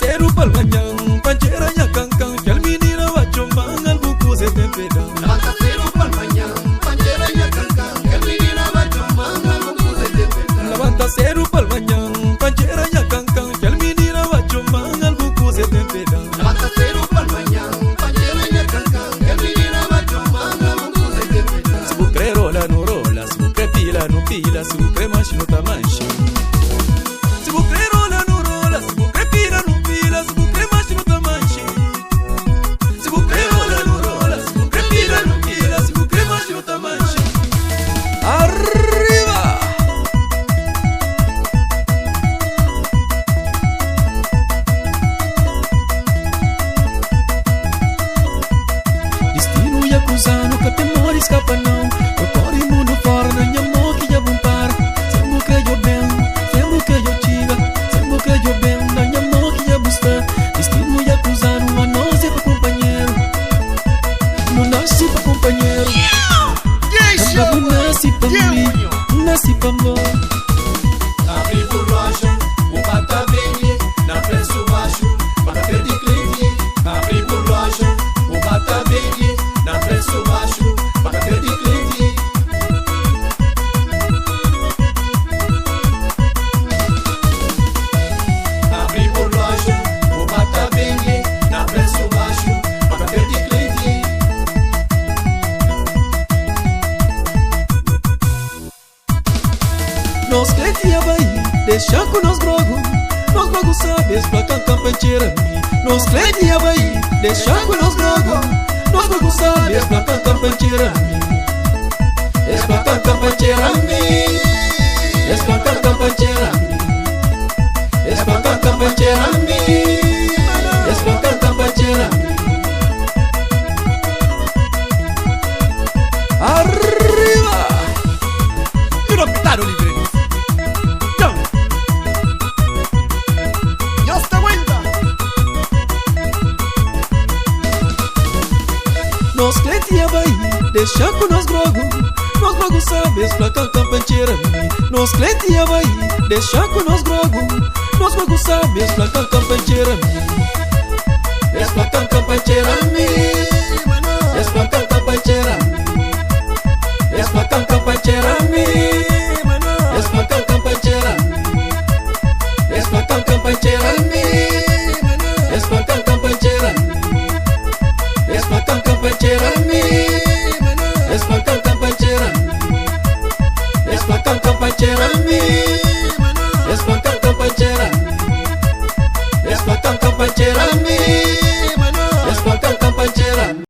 Seru palmañán, panchera ya cancan, que al minira va chombán, al buco se te peda. Levanta cero pa'l mañana, panchera ya cancan, que el minira va chombán, al buco se te peda. Levanta cero palmañán, panchera ya cancan, que al minira va chombán, al buco se te peda. Levanta cero pa'l mañana, panchera ya cancan, que el minira va chombán, al buco se te peda. Si bucre rola no rola, si bucre pila no pila, si bucre manche no ta manche. Si bucre rola no rola, si bucre pila no pila, si bucre manche no ta manche. Si bucre rola no rola, si bucre pila no pila, si bucre manche no ta manche. Arriba! Destino e acusando que temor escapa não. Eu corro mundo fora na minha mão que já vão para. Sempre que eu bem, sempre que eu tira, sempre que eu bem na minha mão que já busca. Destino e acusando a nós é para companheiro. Não nasce para companheiro. Não nasce para mim, nasce para amor. Abri por rocha, o bata vende, na preço baixo, para perder cliente. Abri por rocha, o bata vende, na preço baixo, para perder cliente. Abri por rocha, o bata vende, na preço baixo, para perder cliente. Nós cliente ia vai, deixa com nós grogo sabes, pra cantar pancheira. Nós cliente ia vai, deixa com nós grogo sabes, pra cantar pancheira. Es pra cantar pancheira mi, es pra cantar pancheira mi, es pra cantar pancheira mi, es pra cantar pancheira mi. Arriba! E no pitaron libre. Nós cliente ia vai, deixa com nós grogo sabes, pra cantar pancheira mi. Nós cliente ia vai, deixa com nós grogo sabes, pra cantar pancheira mi. Es pra cantar pancheira mi, es pra cantar pancheira mi, es pra cantar pancheira mi, es pra cantar pancheira mi, es pra cantar pancheira mi, es pra cantar pancheira mi, es pra cantar pancheira mi, es pra cantar pancheira mi, es pra cantar pancheira mi, es pra cantar pancheira mi, es pra cantar pancheira mi.